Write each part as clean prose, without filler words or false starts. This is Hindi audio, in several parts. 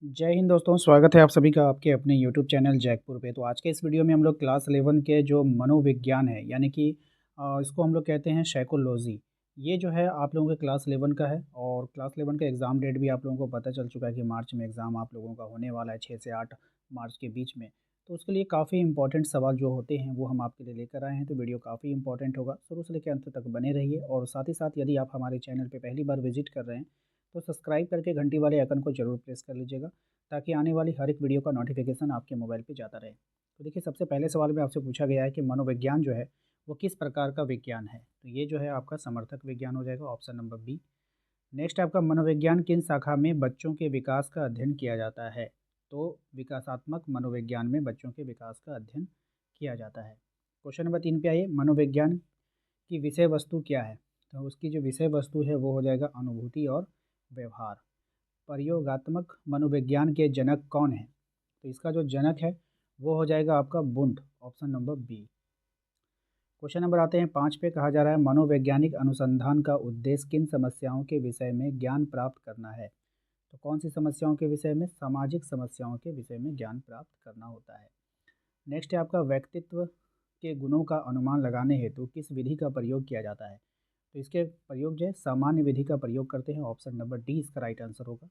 जय हिंद दोस्तों, स्वागत है आप सभी का आपके अपने यूट्यूब चैनल जैकपुर पे। तो आज के इस वीडियो में हम लोग क्लास 11 के जो मनोविज्ञान है यानी कि इसको हम लोग कहते हैं साइकोलॉजी। ये जो है आप लोगों के क्लास 11 का है और क्लास 11 का एग्ज़ाम डेट भी आप लोगों को पता चल चुका है कि मार्च में एग्ज़ाम आप लोगों का होने वाला है 6 से 8 मार्च के बीच में। तो उसके लिए काफ़ी इंपॉर्टेंट सवाल जो होते हैं वो हम आपके लिए लेकर आए हैं। तो वीडियो काफ़ी इंपॉर्टेंट होगा, शुरू से लेकर अंत तक बने रहिए। और साथ ही साथ यदि आप हमारे चैनल पर पहली बार विजिट कर रहे हैं तो सब्सक्राइब करके घंटी वाले आइकन को ज़रूर प्रेस कर लीजिएगा, ताकि आने वाली हर एक वीडियो का नोटिफिकेशन आपके मोबाइल पे जाता रहे। तो देखिए, सबसे पहले सवाल में आपसे पूछा गया है कि मनोविज्ञान जो है वो किस प्रकार का विज्ञान है। तो ये जो है आपका समर्थक विज्ञान हो जाएगा, ऑप्शन नंबर बी। नेक्स्ट आपका मनोविज्ञान किन शाखा में बच्चों के विकास का अध्ययन किया जाता है। तो विकासात्मक मनोविज्ञान में बच्चों के विकास का अध्ययन किया जाता है। क्वेश्चन नंबर 3 पे आइए, मनोविज्ञान की विषय वस्तु क्या है। तो उसकी जो विषय वस्तु है वो हो जाएगा अनुभूति और व्यवहार। प्रयोगात्मक मनोविज्ञान के जनक कौन है। तो इसका जो जनक है वो हो जाएगा आपका बुंड, option number B. Question number आते हैं 5 पे, कहा जा रहा है मनोवैज्ञानिक अनुसंधान का उद्देश्य किन समस्याओं के विषय में ज्ञान प्राप्त करना है। तो कौन सी समस्याओं के विषय में, सामाजिक समस्याओं के विषय में ज्ञान प्राप्त करना होता है। नेक्स्ट है आपका व्यक्तित्व के गुणों का अनुमान लगाने हेतु किस विधि का प्रयोग किया जाता है। तो इसके प्रयोग जो है सामान्य विधि का प्रयोग करते हैं, ऑप्शन नंबर डी इसका राइट आंसर होगा।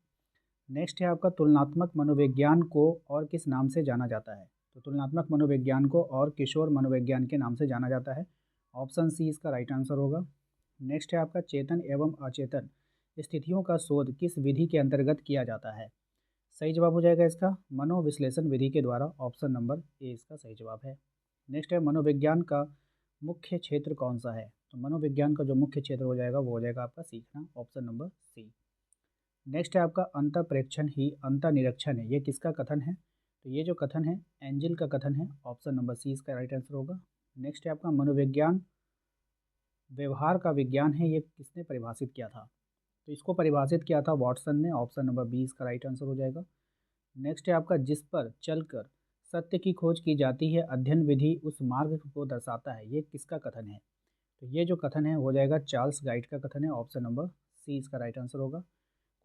नेक्स्ट है आपका तुलनात्मक मनोविज्ञान को और किस नाम से जाना जाता है। तो तुलनात्मक मनोविज्ञान को और किशोर मनोविज्ञान के नाम से जाना जाता है, ऑप्शन सी इसका राइट आंसर होगा। नेक्स्ट है आपका चेतन एवं अचेतन स्थितियों का शोध किस विधि के अंतर्गत किया जाता है। सही जवाब हो जाएगा इसका मनोविश्लेषण विधि के द्वारा, ऑप्शन नंबर ए इसका सही जवाब है। नेक्स्ट है मनोविज्ञान का मुख्य क्षेत्र कौन सा है। तो मनोविज्ञान का जो मुख्य क्षेत्र हो जाएगा वो हो जाएगा आपका सीखना, ऑप्शन नंबर सी। नेक्स्ट है आपका अंतःप्रेक्षण ही अंतःनिरीक्षण है, ये किसका कथन है। तो ये जो कथन है एंजिल का कथन है, ऑप्शन नंबर सी इसका राइट आंसर होगा। नेक्स्ट है आपका मनोविज्ञान व्यवहार का विज्ञान है, ये किसने परिभाषित किया था। तो इसको परिभाषित किया था वॉटसन ने, ऑप्शन नंबर बी इसका राइट आंसर हो जाएगा। नेक्स्ट है आपका जिस पर चलकर सत्य की खोज की जाती है अध्ययन विधि उस मार्ग को दर्शाता है, ये किसका कथन है। तो ये जो कथन है हो जाएगा चार्ल्स गाइड का कथन है, ऑप्शन नंबर सी इसका राइट आंसर होगा।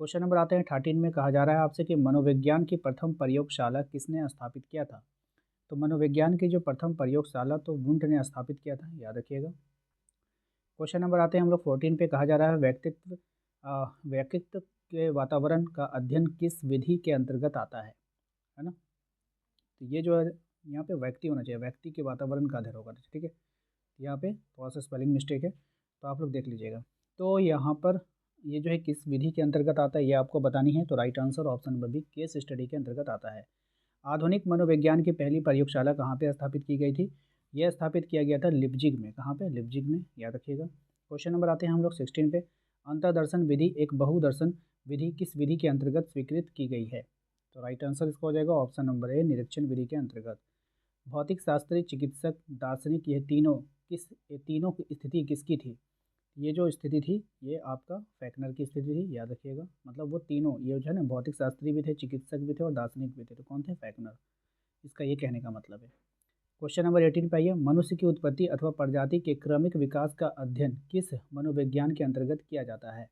क्वेश्चन नंबर आते हैं 13 में, कहा जा रहा है आपसे कि मनोविज्ञान की प्रथम प्रयोगशाला किसने स्थापित किया था। तो मनोविज्ञान की जो प्रथम प्रयोगशाला तो वुंट ने स्थापित किया था, याद रखिएगा। क्वेश्चन नंबर आते हैं हम लोग 14 पे, कहा जा रहा है व्यक्तित्व के वातावरण का अध्ययन किस विधि के अंतर्गत आता है ना। तो ये जो है यहाँ पे व्यक्ति होना चाहिए, व्यक्ति के वातावरण का अध्ययन होगा, ठीक है। यहाँ पे थोड़ा सा स्पेलिंग मिस्टेक है तो आप लोग देख लीजिएगा। तो यहाँ पर ये जो है किस विधि के अंतर्गत आता है ये आपको बतानी है। तो right answer option number B case study के अंतर्गत आता है। आधुनिक मनोविज्ञान की पहली प्रयोगशाला कहाँ पे स्थापित की गई थी। यह स्थापित किया गया था लिप्जिग में, कहाँ पे, लिप्जिग में, याद रखिएगा। क्वेश्चन नंबर आते हैं हम लोग 16 पे, अंतर्दर्शन विधि एक बहुदर्शन विधि किस विधि के अंतर्गत स्वीकृत की गई है। तो राइट आंसर इसका हो जाएगा ऑप्शन नंबर ए निरीक्षण विधि के अंतर्गत। भौतिक शास्त्री, चिकित्सक, दार्शनिक, ये तीनों की स्थिति किसकी थी। ये जो स्थिति थी ये आपका फैक्नर की स्थिति थी, याद रखिएगा। मतलब वो तीनों, ये जो है ना, भौतिक शास्त्री भी थे, चिकित्सक भी थे और दार्शनिक भी थे, तो कौन थे, फैक्नर। इसका ये कहने का मतलब है। क्वेश्चन नंबर 18 पे आइए, मनुष्य की उत्पत्ति अथवा प्रजाति के क्रमिक विकास का अध्ययन किस मनोविज्ञान के अंतर्गत किया जाता है।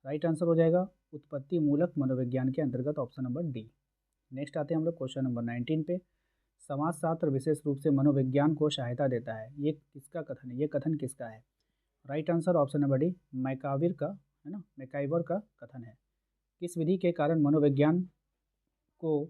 राइट आंसर हो जाएगा उत्पत्ति मूलक मनोविज्ञान के अंतर्गत, ऑप्शन नंबर डी। नेक्स्ट आते हैं हम लोग क्वेश्चन नंबर 19 पे, समाजशास्त्र विशेष रूप से मनोविज्ञान को सहायता देता है, ये किसका कथन है, ये कथन किसका है। Right answer option number D Machiavelli का, है ना, मैकाइवर का कथन है। किस विधि के कारण मनोविज्ञान को